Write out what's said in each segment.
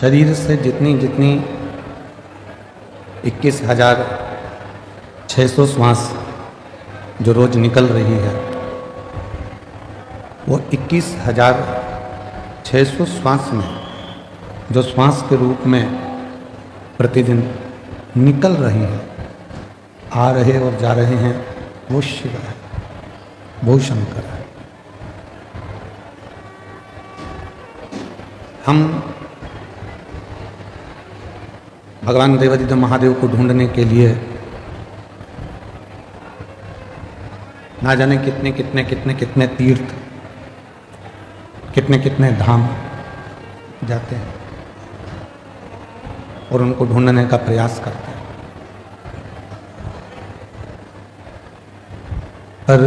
शरीर से जितनी जितनी 21,600 श्वास जो रोज निकल रही है, वो 21,600 श्वास में जो श्वास के रूप में प्रतिदिन निकल रही है, आ रहे और जा रहे हैं, वो शिव है, वो शंकर है। हम भगवान देवादिदेव महादेव को ढूंढने के लिए ना जाने कितने कितने कितने कितने तीर्थ, कितने कितने धाम जाते हैं और उनको ढूंढने का प्रयास करते हैं। पर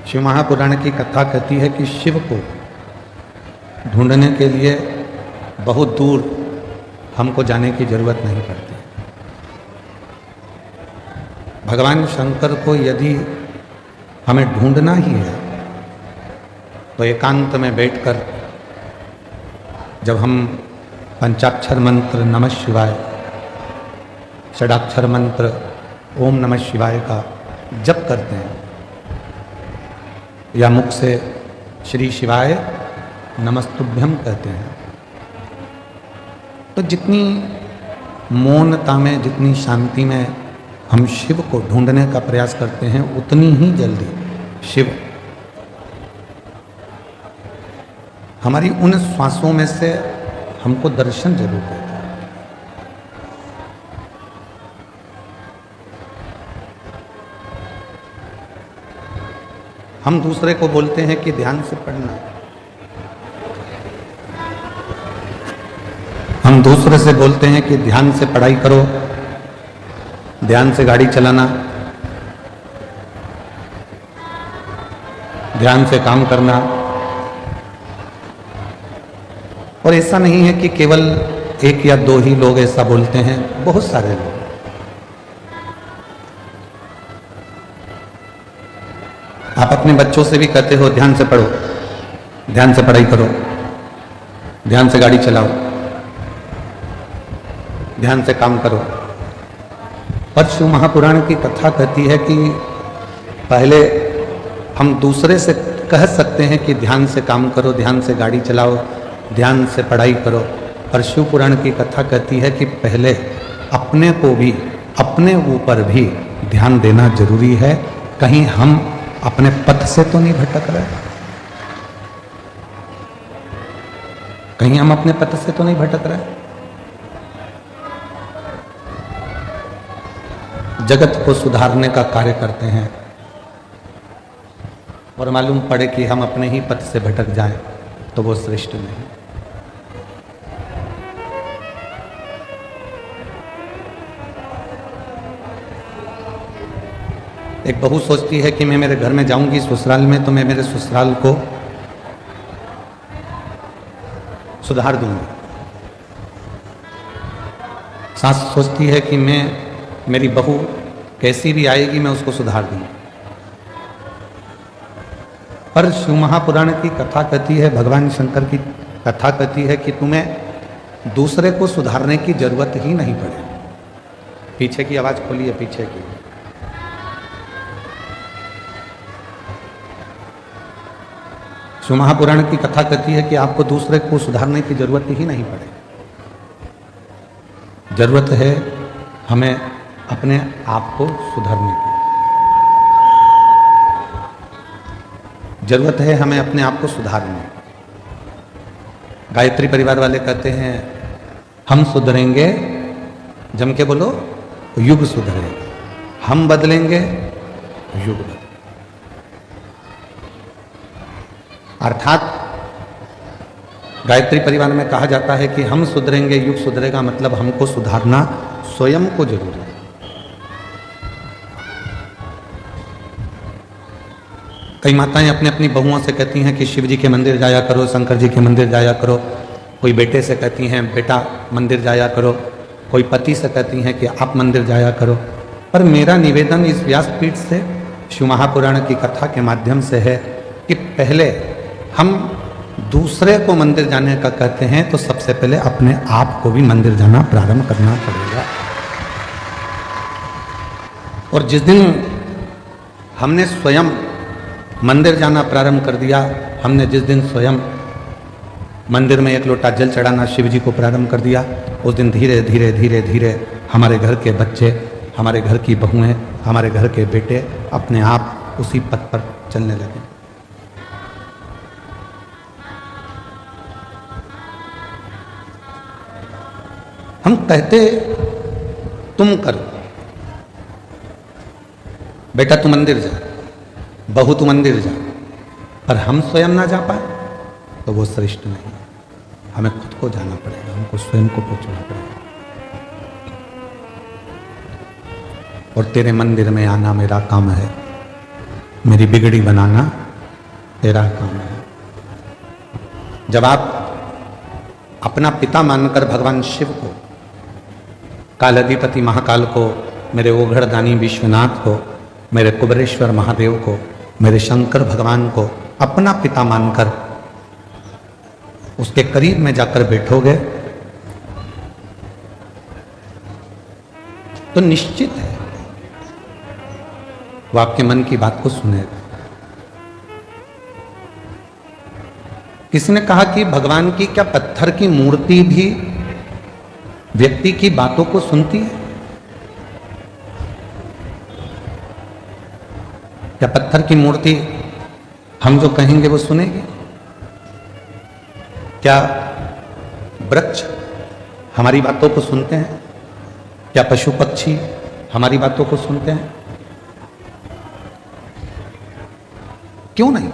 शिव महापुराण की कथा कहती है कि शिव को ढूंढने के लिए बहुत दूर हमको जाने की जरूरत नहीं पड़ती। भगवान शंकर को यदि हमें ढूंढना ही है तो एकांत में बैठकर जब हम पंचाक्षर मंत्र नमः शिवाय, षडाक्षर मंत्र ओम नमः शिवाय का जप करते हैं या मुख से श्री शिवाय नमस्तुभ्यम कहते हैं, तो जितनी मौनता में, जितनी शांति में हम शिव को ढूंढने का प्रयास करते हैं, उतनी ही जल्दी शिव हमारी उन श्वासों में से हमको दर्शन जरूर देता है। हम दूसरे को बोलते हैं कि ध्यान से पढ़ना, हम दूसरे से बोलते हैं कि ध्यान से पढ़ाई करो, ध्यान से गाड़ी चलाना, ध्यान से काम करना। और ऐसा नहीं है कि केवल एक या दो ही लोग ऐसा बोलते हैं, बहुत सारे लोग। आप अपने बच्चों से भी कहते हो ध्यान से पढ़ो, ध्यान से पढ़ाई करो, ध्यान से गाड़ी चलाओ, ध्यान से काम करो। पर शिव महापुराण की कथा कहती है कि पहले हम दूसरे से कह सकते हैं कि ध्यान से काम करो, ध्यान से गाड़ी चलाओ, ध्यान से पढ़ाई करो, पर शिव पुराण की कथा कहती है कि पहले अपने को भी, अपने ऊपर भी ध्यान देना जरूरी है। कहीं हम अपने पथ से तो नहीं भटक रहे, कहीं हम अपने पथ से तो नहीं भटक रहे। जगत को सुधारने का कार्य करते हैं और मालूम पड़े कि हम अपने ही पथ से भटक जाएं तो वो श्रेष्ठ नहीं। एक बहू सोचती है कि मैं मेरे घर में जाऊंगी ससुराल में तो मैं मेरे ससुराल को सुधार दूंगी। सास सोचती है कि मैं, मेरी बहू कैसी भी आएगी मैं उसको सुधार दूंगी। पर शिव महापुराण की कथा कहती है, भगवान शंकर की कथा कहती है कि तुम्हें दूसरे को सुधारने की जरूरत ही नहीं पड़े। पीछे की आवाज खोलिए, पीछे की। शिव महापुराण की कथा कहती है कि आपको दूसरे को सुधारने की जरूरत ही नहीं पड़े। जरूरत है हमें अपने आप को सुधारने की, जरूरत है हमें अपने आप को सुधारने की। गायत्री परिवार वाले कहते हैं हम सुधरेंगे, जम के बोलो, युग सुधरेगा। हम बदलेंगे, युग बदलेगा। अर्थात गायत्री परिवार में कहा जाता है कि हम सुधरेंगे, युग सुधरेगा, मतलब हमको सुधारना स्वयं को जरूरी है। कई माताएं अपने अपनी बहुओं से कहती हैं कि शिव जी के मंदिर जाया करो, शंकर जी के मंदिर जाया करो। कोई बेटे से कहती हैं बेटा मंदिर जाया करो, कोई पति से कहती हैं कि आप मंदिर जाया करो। पर मेरा निवेदन इस व्यासपीठ से शिव महापुराण की कथा के माध्यम से है कि पहले हम दूसरे को मंदिर जाने का कहते हैं तो सबसे पहले अपने आप को भी मंदिर जाना प्रारंभ करना पड़ेगा। और जिस दिन हमने स्वयं मंदिर जाना प्रारंभ कर दिया, हमने जिस दिन स्वयं मंदिर में एक लोटा जल चढ़ाना शिव जी को प्रारंभ कर दिया, उस दिन धीरे धीरे धीरे धीरे हमारे घर के बच्चे, हमारे घर की बहुएं, हमारे घर के बेटे अपने आप उसी पथ पर चलने लगे। हम कहते तुम करो, बेटा तू मंदिर जा, बहू तू मंदिर जा, पर हम स्वयं ना जा पाए तो वो श्रेष्ठ नहीं। हमें खुद को जाना पड़ेगा, हमको स्वयं को पहुंचना पड़ेगा। और तेरे मंदिर में आना मेरा काम है, मेरी बिगड़ी बनाना तेरा काम है। जब आप अपना पिता मानकर भगवान शिव को, कालाधिपति महाकाल को, मेरे ओघड़दानी विश्वनाथ को, मेरे कुबरेश्वर महादेव को, मेरे शंकर भगवान को अपना पिता मानकर उसके करीब में जाकर बैठोगे तो निश्चित है वो आपके मन की बात को सुनेगा। किसी ने कहा कि भगवान की क्या पत्थर की मूर्ति भी व्यक्ति की बातों को सुनती है? क्या पत्थर की मूर्ति हम जो कहेंगे वो सुनेगी? क्या वृक्ष हमारी बातों को सुनते हैं? क्या पशु पक्षी हमारी बातों को सुनते हैं? क्यों नहीं?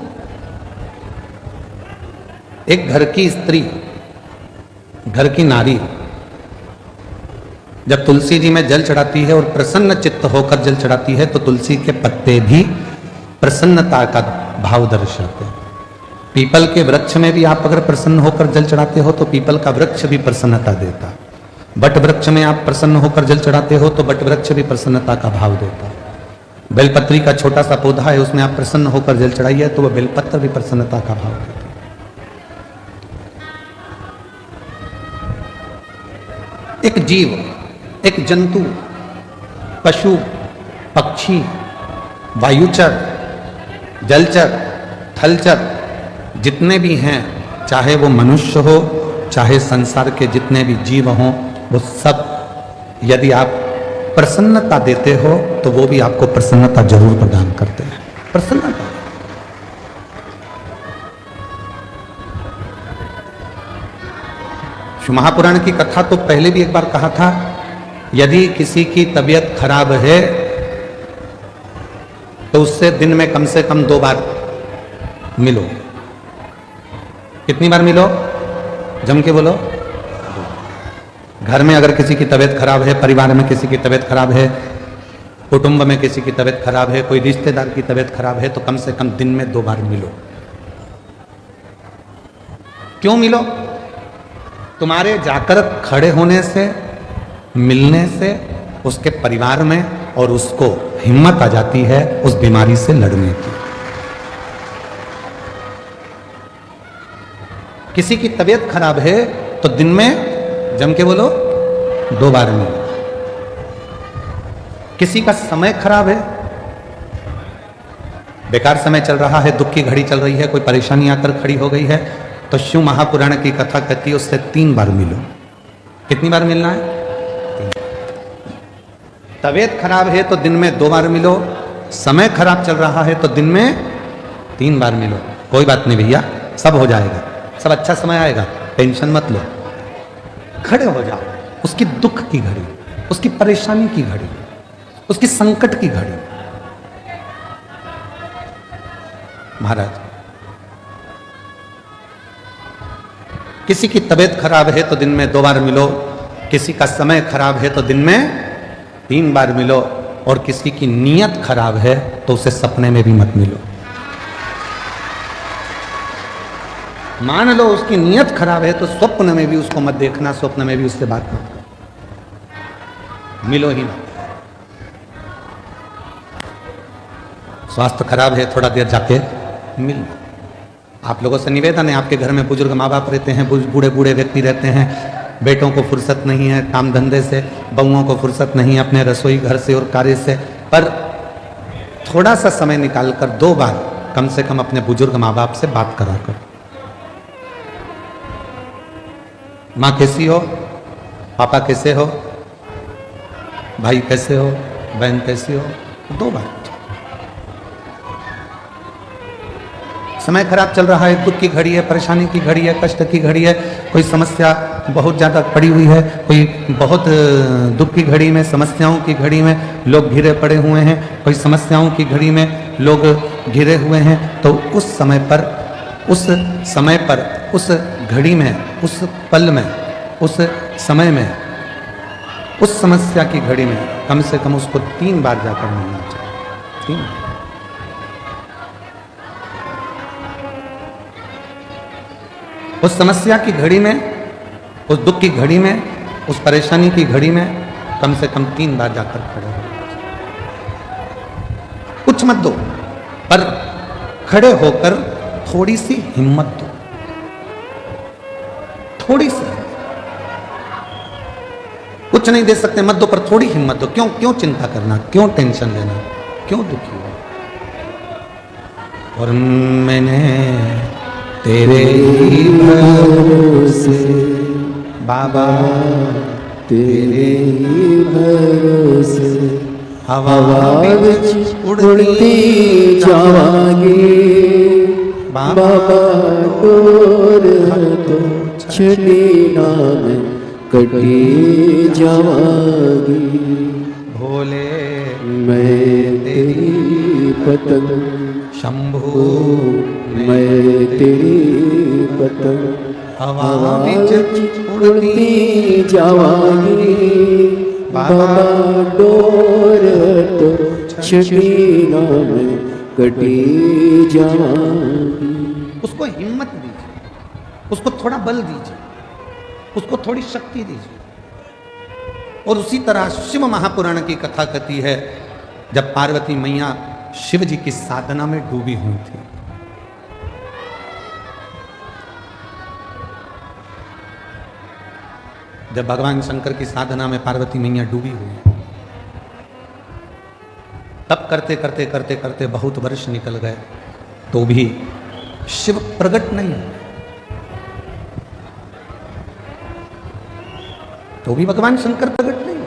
एक घर की स्त्री, घर की नारी जब तुलसी जी में जल चढ़ाती है और प्रसन्न चित्त होकर जल चढ़ाती है तो तुलसी के पत्ते भी प्रसन्नता का भाव दर्शाते हैं। पीपल के वृक्ष में भी आप अगर प्रसन्न होकर जल चढ़ाते हो तो पीपल का वृक्ष भी प्रसन्नता देता। बट वृक्ष में आप प्रसन्न होकर जल चढ़ाते हो तो बट वृक्ष भी प्रसन्नता का भाव देता। बेलपत्री का छोटा सा पौधा है, उसमें आप प्रसन्न होकर जल चढ़ाइए तो वह बेलपत्र भी प्रसन्नता का भाव देता। एक जीव, एक जंतु, पशु, पक्षी, वायुचर, जलचर, थलचर जितने भी हैं, चाहे वो मनुष्य हो, चाहे संसार के जितने भी जीव हों, वो सब यदि आप प्रसन्नता देते हो तो वो भी आपको प्रसन्नता जरूर प्रदान करते हैं। प्रसन्नता महापुराण की कथा तो पहले भी एक बार कहा था, यदि किसी की तबीयत खराब है तो उससे दिन में कम से कम 2 बार मिलो। कितनी बार मिलो? जम के बोलो। घर में अगर किसी की तबीयत खराब है, परिवार में किसी की तबीयत खराब है, कुटुंब में किसी की तबीयत खराब है, कोई रिश्तेदार की तबीयत खराब है तो कम से कम दिन में 2 बार मिलो। क्यों मिलो? तुम्हारे जाकर खड़े होने से, मिलने से उसके परिवार में और उसको हिम्मत आ जाती है उस बीमारी से लड़ने की। किसी की तबीयत खराब है तो दिन में जम के बोलो 2 बार मिलो। किसी का समय खराब है, बेकार समय चल रहा है, दुख की घड़ी चल रही है, कोई परेशानी आकर खड़ी हो गई है तो शिव महापुराण की कथा कहती है उससे 3 बार मिलो। कितनी बार मिलना है? 3। तबीयत खराब है तो दिन में 2 बार मिलो, समय खराब चल रहा है तो दिन में 3 बार मिलो। कोई बात नहीं भैया, सब हो जाएगा, सब अच्छा समय आएगा, टेंशन मत लो। खड़े हो जाओ उसकी दुख की घड़ी, उसकी परेशानी की घड़ी, उसकी संकट की घड़ी। महाराज, किसी की तबीयत खराब है तो दिन में 2 बार मिलो, किसी का समय खराब है तो दिन में 3 बार मिलो, और किसी की नीयत खराब है तो उसे सपने में भी मत मिलो। मान लो उसकी नीयत खराब है तो स्वप्न में भी उसको मत देखना, स्वप्न में भी उससे बात मत करो, मिलो ही मत। स्वास्थ्य खराब है, थोड़ा देर जाके मिल लो, आप लोगों से निवेदन है, आपके घर में बुजुर्ग माँ बाप रहते हैं, बूढ़े बूढ़े व्यक्ति रहते हैं, बेटों को फुर्सत नहीं है काम धंधे से, बहुओं को फुर्सत नहीं है अपने रसोई घर से और कार्य से, पर थोड़ा सा समय निकालकर 2 बार कम से कम अपने बुजुर्ग माँ बाप से बात करा कर। माँ कैसी हो, पापा कैसे हो, भाई कैसे हो, बहन कैसी हो, 2 बार। समय खराब चल रहा है, दुख की घड़ी है, परेशानी की घड़ी है, कष्ट की घड़ी है, कोई समस्या बहुत ज़्यादा पड़ी हुई है, कोई बहुत दुख की घड़ी में, समस्याओं की घड़ी में लोग घिरे पड़े हुए हैं, कोई समस्याओं की घड़ी में लोग घिरे हुए हैं, तो उस समय पर, उस घड़ी में, उस पल में, उस समय में, उस समस्या की घड़ी में कम से कम उसको 3 बार जाकर मिलना चाहिए। 3 बार। उस समस्या की घड़ी में, उस दुख की घड़ी में, उस परेशानी की घड़ी में कम से कम 3 बार जाकर खड़े हो। कुछ मत दो, पर खड़े होकर थोड़ी सी हिम्मत दो, थोड़ी सी। कुछ नहीं दे सकते मत दो, पर थोड़ी हिम्मत दो। क्यों चिंता करना, क्यों टेंशन लेना, क्यों दुखी हो। और मैंने तेरे ही भरोसे बाबा, तेरे ही भरोसे हवा उड़ती जावांगी बाबा, डोर तो छठी नाम कटी जावांगी। भोले मैं तेरी पतंग शंभू, मैं तेरी पतंग हवा बिच उड़ती जावांगी बाबा, डोर तो छठी नाम कटी जावांगी। उसको हिम्मत दीजिए, उसको थोड़ा बल दीजिए, उसको थोड़ी शक्ति दीजिए। और उसी तरह शिव महापुराण की कथा कहती है, जब पार्वती मैया शिव जी की साधना में डूबी हुई थी, जब भगवान शंकर की साधना में पार्वती मैया डूबी हुई, तब करते करते करते करते बहुत वर्ष निकल गए, तो भी शिव प्रकट नहीं हुए, तो भी भगवान शंकर प्रकट नहीं हुए।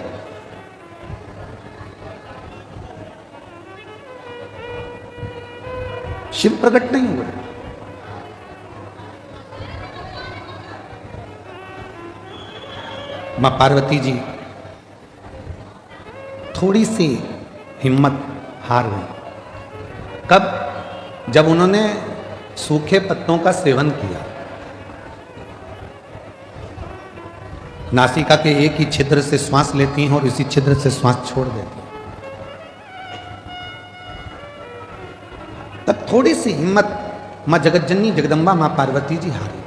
शिव प्रकट नहीं हुए। मां पार्वती जी थोड़ी सी हिम्मत हार गई। कब? जब उन्होंने सूखे पत्तों का सेवन किया, नासिका के एक ही छिद्र से श्वास लेती हैं और इसी छिद्र से श्वास छोड़ देती हैं। तब थोड़ी सी हिम्मत मां जगतजननी जगदम्बा मां पार्वती जी हारी।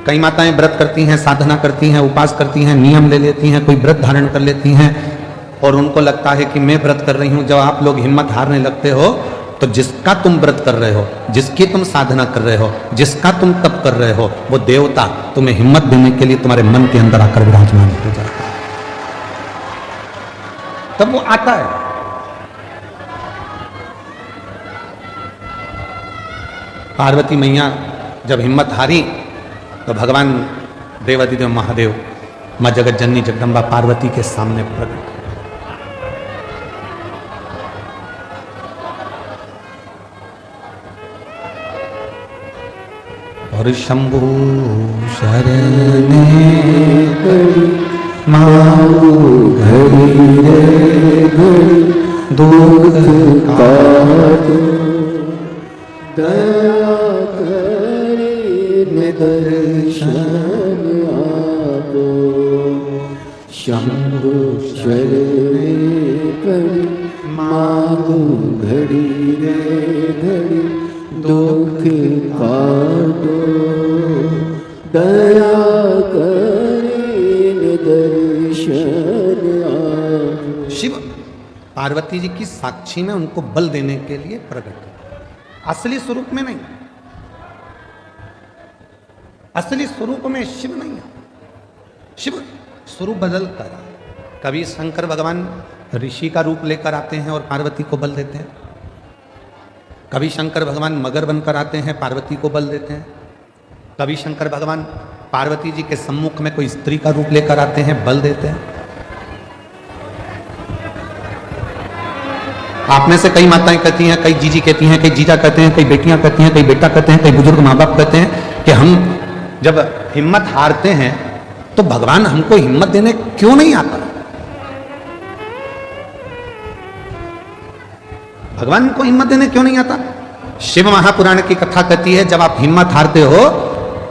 कई माताएं व्रत करती हैं, साधना करती हैं, उपास करती हैं, नियम ले लेती हैं, कोई व्रत धारण कर लेती हैं और उनको लगता है कि मैं व्रत कर रही हूं। जब आप लोग हिम्मत हारने लगते हो तो जिसका तुम व्रत कर रहे हो, जिसकी तुम साधना कर रहे हो, जिसका तुम तप कर रहे हो, वो देवता तुम्हें हिम्मत देने के लिए तुम्हारे मन के अंदर आकर विराजमान हो जाता है। तब वो आता है। पार्वती मैया जब हिम्मत हारी तो भगवान देवादिदेव महादेव मां जगतजननी जगदम्बा पार्वती के सामने प्रकट। और शंभु शरणे माऊ घड़ी रे घड़ी दुख काटो, दया करे दर्शन आपो। शंभु शरणे पड़ी मांगो घड़ी रे घड़ी दुख काटो, दया करे दर्शन आपो। शिव पार्वती जी की साक्षी में उनको बल देने के लिए प्रकट। असली स्वरूप में नहीं। असली स्वरूप में शिव नहीं है। शिव स्वरूप बदल कर, कभी शंकर भगवान ऋषि का रूप लेकर आते हैं और पार्वती को बल देते हैं, कभी शंकर भगवान मगर बनकर आते हैं, पार्वती को बल देते हैं, कभी शंकर भगवान पार्वती जी के सम्मुख में कोई स्त्री का रूप लेकर आते हैं, बल देते हैं। आप में से कई माताएं कहती हैं, कई जीजी कहती हैं, कई जीजा कहते हैं, कई बेटियां कहती हैं, कई बेटा कहते हैं, कई बुजुर्ग माँ बाप कहते हैं कि हम जब हिम्मत हारते हैं तो भगवान हमको हिम्मत देने क्यों नहीं आता? भगवान को हिम्मत देने क्यों नहीं आता? शिव महापुराण की कथा कहती है, जब आप हिम्मत हारते हो,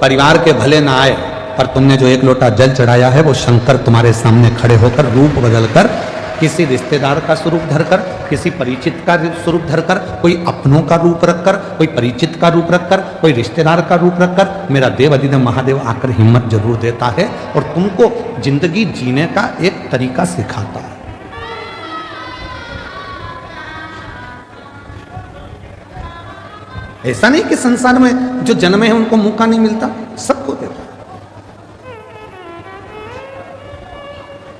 परिवार के भले ना आए, पर तुमने जो एक लोटा जल चढ़ाया है वो शंकर तुम्हारे सामने खड़े होकर रूप बदलकर, किसी रिश्तेदार का स्वरूप धरकर, किसी परिचित का स्वरूप धरकर, कोई अपनों का रूप रखकर, कोई परिचित का रूप रखकर, कोई रिश्तेदार का रूप रखकर, मेरा देव अधिदेव महादेव आकर हिम्मत जरूर देता है और तुमको जिंदगी जीने का एक तरीका सिखाता है। ऐसा नहीं कि संसार में जो जन्मे हैं उनको मौका नहीं मिलता, सबको देता है।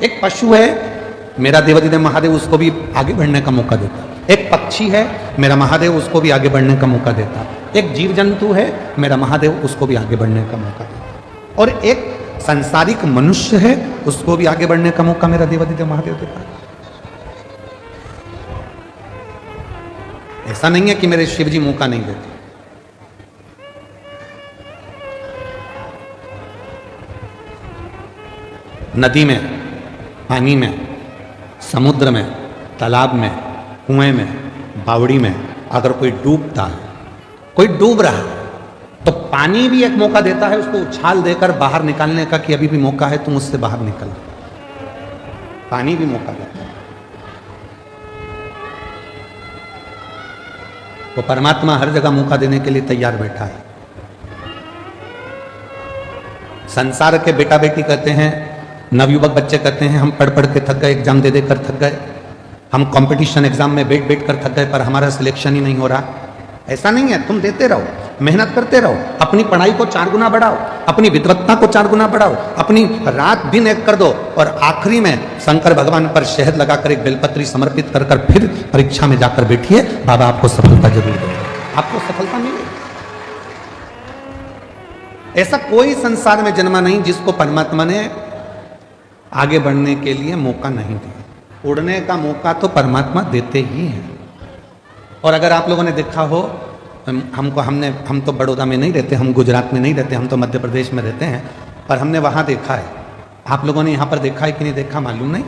एक पशु है, मेरा देवाधिदेव महादेव उसको भी आगे बढ़ने का मौका देता है। एक पक्षी है, मेरा महादेव उसको भी आगे बढ़ने का मौका देता है। एक जीव जंतु है, मेरा महादेव उसको भी आगे बढ़ने का मौका देता है। और एक सांसारिक मनुष्य है, उसको भी आगे बढ़ने का मौका मेरा देवाधिदेव महादेव देता है। ऐसा नहीं है कि मेरे शिव जी मौका नहीं देते। नदी में, पानी में, समुद्र में, तालाब में, कुएं में, बावड़ी में अगर कोई डूबता है, कोई डूब रहा है, तो पानी भी एक मौका देता है उसको उछाल देकर बाहर निकालने का कि अभी भी मौका है, तुम उससे बाहर निकल। पानी भी मौका देता है। वो परमात्मा हर जगह मौका देने के लिए तैयार बैठा है। संसार के बेटा बेटी कहते हैं, नवयुवक बच्चे कहते हैं, हम पढ़ पढ़ के थक गए, एग्जाम दे देकर थक गए, हम कंपटीशन एग्जाम में बैठ बैठ कर थक गए, पर हमारा सिलेक्शन ही नहीं हो रहा। ऐसा नहीं है, तुम देते रहो, मेहनत करते रहो, अपनी पढ़ाई को 4 गुना बढ़ाओ, अपनी विद्वत्ता को 4 गुना बढ़ाओ, अपनी रात दिन एक कर दो, और आखिरी में शंकर भगवान पर शहद लगाकर एक बेलपत्री समर्पित कर फिर परीक्षा में जाकर बैठिए, बाबा आपको सफलता जरूर देंगे, आपको सफलता मिलेगी। ऐसा कोई संसार में जन्मा नहीं जिसको परमात्मा ने आगे बढ़ने के लिए मौका नहीं दिया। उड़ने का मौका तो परमात्मा देते ही हैं। और अगर आप लोगों ने देखा हो, हम तो बड़ौदा में नहीं रहते, हम गुजरात में नहीं रहते, हम तो मध्य प्रदेश में रहते हैं, पर हमने वहाँ देखा है। आप लोगों ने यहाँ पर देखा है कि नहीं देखा मालूम नहीं।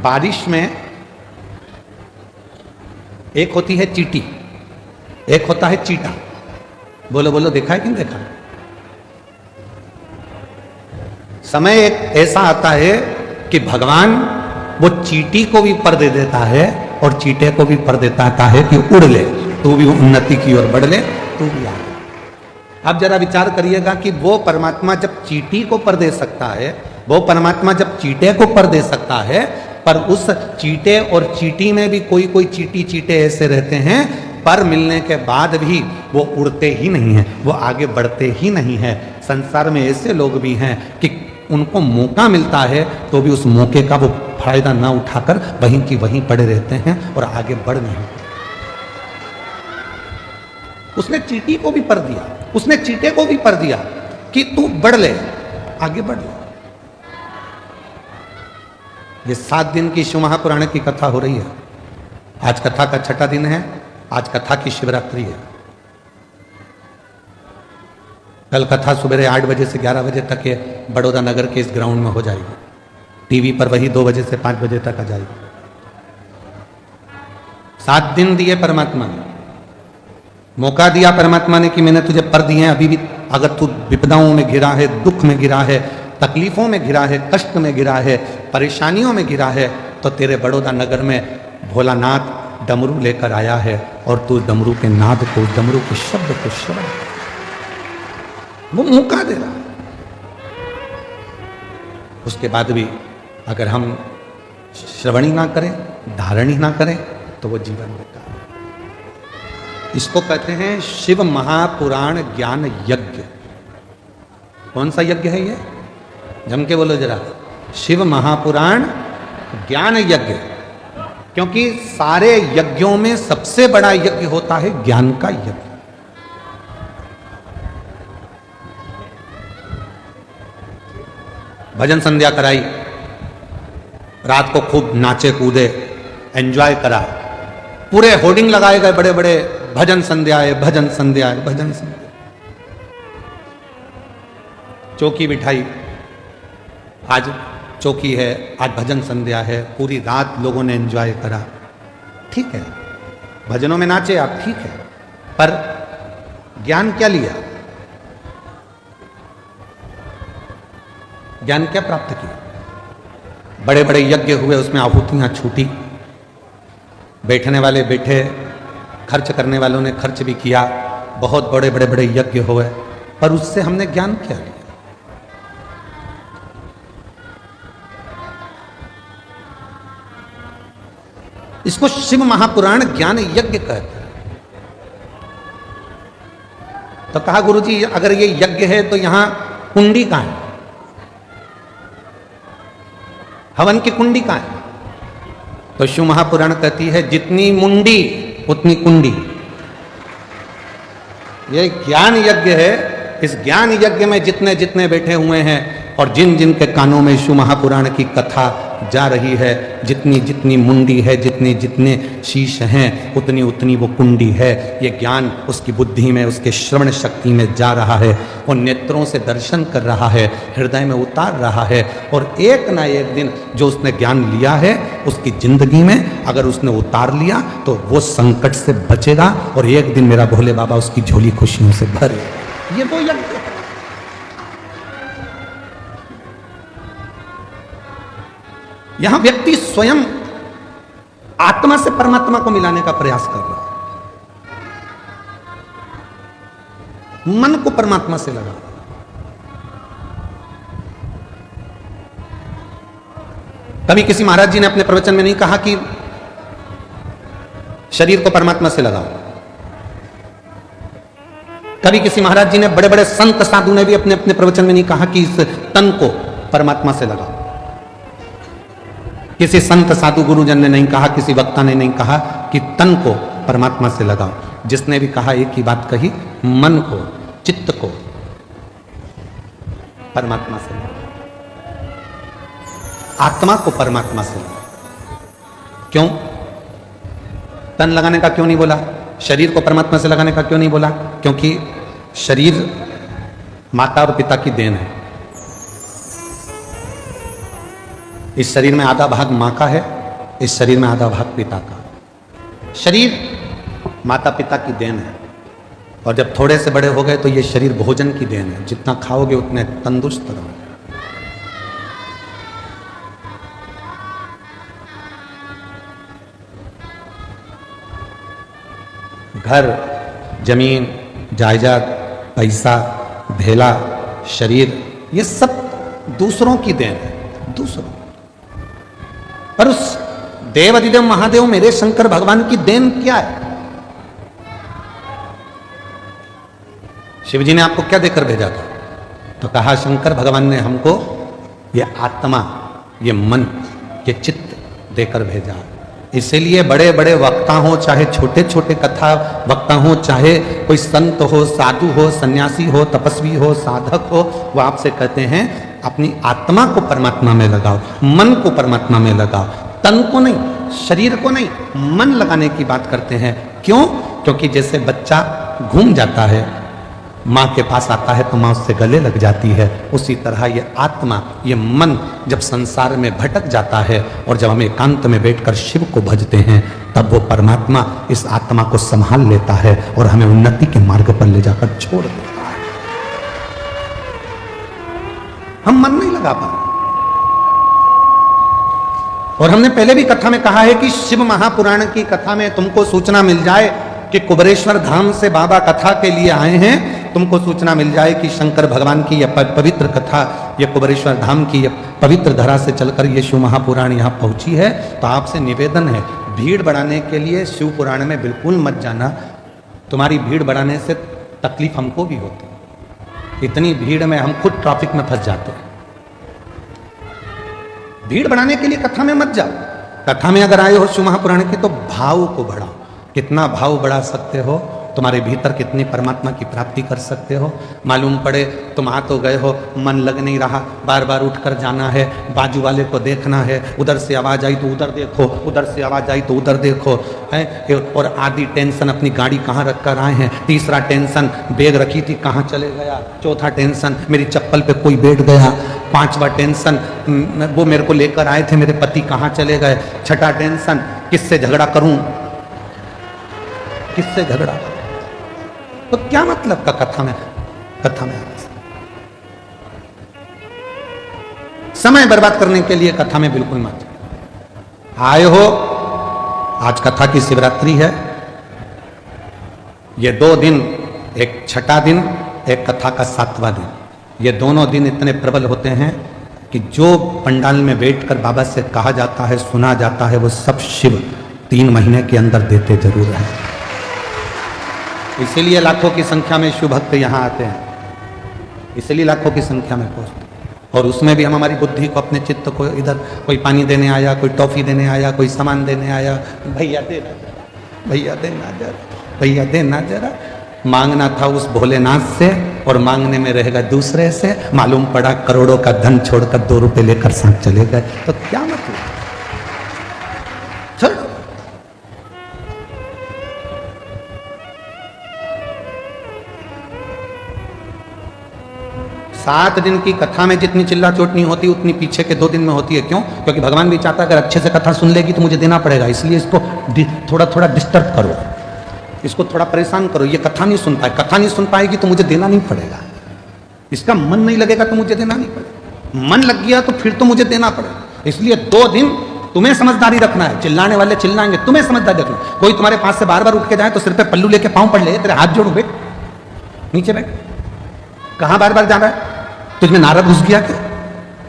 बारिश में एक होती है चींटी, एक होता है चीटा। बोलो बोलो, देखा है कि नहीं देखा? समय एक ऐसा आता है कि भगवान वो चींटी को भी पर दे देता है और चीटे को भी पर देता है कि उड़ ले, तू भी उन्नति की ओर बढ़ ले, तू भी आगे। अब जरा विचार करिएगा कि वो परमात्मा जब चींटी को पर दे सकता है, वो परमात्मा जब चीटे को पर दे सकता है, पर उस चीटे और चींटी में भी कोई कोई चींटी चीटे ऐसे रहते हैं, पर मिलने के बाद भी वो उड़ते ही नहीं हैं, वो आगे बढ़ते ही नहीं हैं। संसार में ऐसे लोग भी हैं कि उनको मौका मिलता है तो भी उस मौके का वो फायदा ना उठाकर वहीं की वहीं पड़े रहते हैं और आगे बढ़ नहीं। उसने चींटी को भी पर दिया, उसने चींटे को भी पर दिया कि तू बढ़ ले, आगे बढ़ ले। ये 7 दिन की शिव महापुराण की कथा हो रही है। आज कथा का 6ठा दिन है, आज कथा की शिवरात्रि है। कल कथा सुबह 8 बजे से 11 बजे तक ये बड़ौदा नगर के इस ग्राउंड में हो जाएगी। टीवी पर वही 2 बजे से 5 बजे तक आ जाएगी। 7 दिन दिए परमात्मा ने, मौका दिया परमात्मा ने कि मैंने तुझे पर दिए हैं, अभी भी अगर तू विपदाओं में घिरा है, दुख में घिरा है, तकलीफों में घिरा है, कष्ट में घिरा है, परेशानियों में घिरा है, तो तेरे बड़ौदा नगर में भोलानाथ डमरू लेकर आया है और तू डमरू के नाद को, डमरू के शब्द को श्रवण, वो मौका दे रहा। उसके बाद भी अगर हम श्रवण ही ना करें, धारण ही ना करें, तो वो जीवन बेकार। इसको कहते हैं शिव महापुराण ज्ञान यज्ञ। कौन सा यज्ञ है ये? जम के बोलो जरा। शिव महापुराण ज्ञान यज्ञ। क्योंकि सारे यज्ञों में सबसे बड़ा यज्ञ होता है ज्ञान का यज्ञ। भजन संध्या कराई, रात को खूब नाचे कूदे, एंजॉय करा, पूरे होर्डिंग लगाए गए बड़े बड़े, भजन संध्या है, भजन संध्या है, भजन संध्या। चौकी बिठाई, आज चौकी है, आज भजन संध्या है, पूरी रात लोगों ने एंजॉय करा। ठीक है, भजनों में नाचे आप, ठीक है, पर ज्ञान क्या लिया? ज्ञान क्या प्राप्त किया? बड़े बड़े यज्ञ हुए, उसमें आहुतियां छूटी, बैठने वाले बैठे, खर्च करने वालों ने खर्च भी किया, बहुत बड़े बड़े बड़े यज्ञ हुए, पर उससे हमने ज्ञान क्या लिया? इसको शिव महापुराण ज्ञान यज्ञ कहते हैं। तो कहा गुरुजी अगर ये यज्ञ है तो यहां कुंडी कहां है? हवन की कुंडी कहां है? तो शिव महापुराण कहती है जितनी मुंडी उतनी कुंडी। ये ज्ञान यज्ञ है, इस ज्ञान यज्ञ में जितने जितने बैठे हुए हैं और जिन जिन के कानों में शिव महापुराण की कथा जा रही है, जितनी जितनी मुंडी है, जितने जितने शीश हैं, उतनी उतनी वो कुंडी है। ये ज्ञान उसकी बुद्धि में, उसके श्रवण शक्ति में जा रहा है और नेत्रों से दर्शन कर रहा है, हृदय में उतार रहा है। और एक ना एक दिन जो उसने ज्ञान लिया है उसकी जिंदगी में अगर उसने उतार लिया तो वो संकट से बचेगा और एक दिन मेरा भोले बाबा उसकी झोली खुशियों से भरेगा। ये वो यज्ञ। यहां व्यक्ति स्वयं आत्मा से परमात्मा को मिलाने का प्रयास कर रहा है, मन को परमात्मा से लगा। कभी किसी महाराज जी ने अपने प्रवचन में नहीं कहा कि शरीर को परमात्मा से लगाओ। कभी किसी महाराज जी ने, बड़े बड़े संत साधु ने भी अपने अपने प्रवचन में नहीं कहा कि इस तन को परमात्मा से लगाओ। किसी संत साधु गुरुजन ने नहीं कहा, किसी वक्ता ने नहीं कहा कि तन को परमात्मा से लगाओ। जिसने भी कहा एक ही बात कही, मन को, चित्त को परमात्मा से लगाओ, आत्मा को परमात्मा से लगाओ। क्यों? तन लगाने का क्यों नहीं बोला? शरीर को परमात्मा से लगाने का क्यों नहीं बोला? क्योंकि शरीर माता और पिता की देन है। इस शरीर में आधा भाग मां का है, इस शरीर में आधा भाग पिता का। शरीर माता पिता की देन है और जब थोड़े से बड़े हो गए तो ये शरीर भोजन की देन है। जितना खाओगे उतने तंदुरुस्त रहोगे। घर, जमीन, जायदाद, पैसा, भेला, शरीर, ये सब दूसरों की देन है, दूसरों। पर उस देवाधिदेव महादेव मेरे शंकर भगवान की देन क्या है? शिवजी ने आपको क्या देकर भेजा था? तो कहा शंकर भगवान ने हमको ये आत्मा, ये मन, ये चित्त देकर भेजा। इसीलिए बड़े बड़े वक्ता हो, चाहे छोटे छोटे कथा वक्ता हो, चाहे कोई संत हो, साधु हो, सन्यासी हो, तपस्वी हो, साधक हो, वो आपसे कहते हैं अपनी आत्मा को परमात्मा में लगाओ, मन को परमात्मा में लगाओ, तन को नहीं, शरीर को नहीं, मन लगाने की बात करते हैं। क्यों? क्योंकि जैसे बच्चा घूम जाता है, माँ के पास आता है तो माँ उससे गले लग जाती है, उसी तरह ये आत्मा, ये मन जब संसार में भटक जाता है और जब हम एकांत में बैठकर शिव को भजते हैं तब वो परमात्मा इस आत्मा को संभाल लेता है और हमें उन्नति के मार्ग पर ले जाकर छोड़ देता है। हम मन नहीं लगा पा। और हमने पहले भी कथा में कहा है कि शिव महापुराण की कथा में तुमको सूचना मिल जाए कि कुबरेश्वर धाम से बाबा कथा के लिए आए हैं, तुमको सूचना मिल जाए कि शंकर भगवान की यह पवित्र कथा, यह कुबरेश्वर धाम की यह पवित्र धरा से चलकर ये शिव महापुराण यहाँ पहुंची है, तो आपसे निवेदन है भीड़ बढ़ाने के लिए शिव पुराण में बिल्कुल मत जाना। तुम्हारी भीड़ बढ़ाने से तकलीफ हमको भी होती है। इतनी भीड़ में हम खुद ट्रैफिक में फंस जाते हैं। भीड़ बढ़ाने के लिए कथा में मत जाओ। कथा में अगर आए हो शिव महापुराण की तो भाव को बढ़ाओ। कितना भाव बढ़ा सकते हो, तुम्हारे भीतर कितनी परमात्मा की प्राप्ति कर सकते हो। मालूम पड़े तुम आ तो गए हो, मन लग नहीं रहा, बार बार उठकर जाना है, बाजू वाले को देखना है, उधर से आवाज आई तो उधर देखो, उधर से आवाज आई तो उधर देखो, है। और आधी टेंशन अपनी गाड़ी कहाँ रख कर आए हैं, तीसरा टेंशन बैग रखी थी कहाँ चले गया, चौथा टेंशन मेरी चप्पल पे कोई बैठ गया, पांचवा टेंशन वो मेरे को लेकर आए थे मेरे पति कहाँ चले गए, छठा टेंशन किससे झगड़ा करूं, किससे झगड़ा। तो क्या मतलब का कथा में आने से? समय बर्बाद करने के लिए कथा में बिल्कुल मत आए हो। आज कथा की शिवरात्रि है। ये 2 दिन, एक छठा दिन, एक कथा का 7वां दिन, ये दोनों दिन इतने प्रबल होते हैं कि जो पंडाल में बैठकर बाबा से कहा जाता है, सुना जाता है, वो सब शिव 3 महीने के अंदर देते जरूर हैं। इसीलिए लाखों की संख्या में शिव भक्त यहाँ आते हैं, इसलिए लाखों की संख्या में पहुँचते। और उसमें भी हम हमारी बुद्धि को, अपने चित्त को, इधर कोई पानी देने आया, कोई टॉफी देने आया, कोई सामान देने आया, भैया देना जरा, भैया देना जरा, भैया देना जरा। मांगना था उस भोलेनाथ से और मांगने में रहेगा दूसरे से। मालूम पड़ा करोड़ों का धन छोड़कर 2 रुपए लेकर साथ चले गए। तो क्या मतलब? चलो 7 दिन की कथा में जितनी चिल्ला चोटनी होती उतनी पीछे के 2 दिन में होती है। क्यों? क्योंकि भगवान भी चाहता है अगर अच्छे से कथा सुन लेगी तो मुझे देना पड़ेगा, इसलिए इसको थोड़ा थोड़ा डिस्टर्ब करो, इसको थोड़ा परेशान करो। ये कथा नहीं सुन पाए, कथा नहीं सुन पाएगी तो मुझे देना नहीं पड़ेगा, इसका मन नहीं लगेगा तो मुझे देना नहीं पड़ेगा, मन लग गया तो फिर तो मुझे देना पड़ेगा। इसलिए 2 दिन तुम्हें समझदारी रखना है। चिल्लाने वाले चिल्लाएंगे, तुम्हें समझदारी रखना। कोई तुम्हारे पास से बार बार उठ के जाए तो सिर पे पल्लू लेके पांव पड़ ले, तेरे हाथ जोड़ो, बैठ नीचे बैठ। कहां बार बार जा रहा है? तुझमें नारद घुस गया क्या?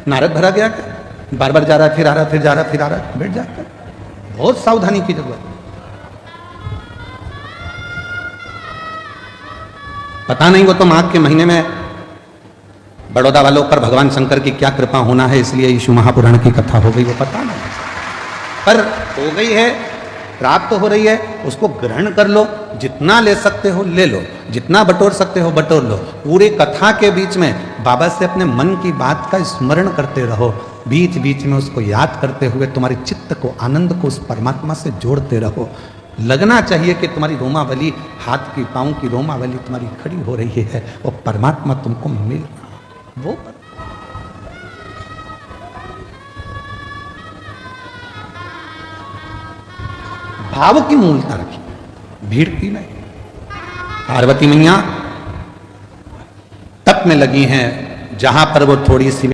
नारद भरा गया क्या? बार बार जा रहा है, फिर आ रहा है, फिर जा रहा है, फिर आ रहा है, बैठ जाता है। बहुत सावधानी की जरूरत। पता नहीं वो तो माघ के महीने में बड़ौदा वालों पर भगवान शंकर की क्या कृपा होना है, इसलिए शिव महापुराण की कथा हो गई, वो पता नहीं, पर हो गई है, प्राप्त हो रही है, उसको ग्रहण कर लो। जितना ले सकते हो ले लो, जितना बटोर सकते हो बटोर लो। पूरे कथा के बीच में बाबा से अपने मन की बात का स्मरण करते रहो, बीच बीच में उसको याद करते हुए तुम्हारे चित्त को, आनंद को उस परमात्मा से जोड़ते रहो। लगना चाहिए कि तुम्हारी रोमावली, हाथ की पाँव की रोमावली तुम्हारी खड़ी हो रही है, वो परमात्मा तुमको मिल वो भाव की मूलता रखी, भीड़ की नहीं। पार्वती मैया तप में लगी हैं, जहां पर वो थोड़ी सी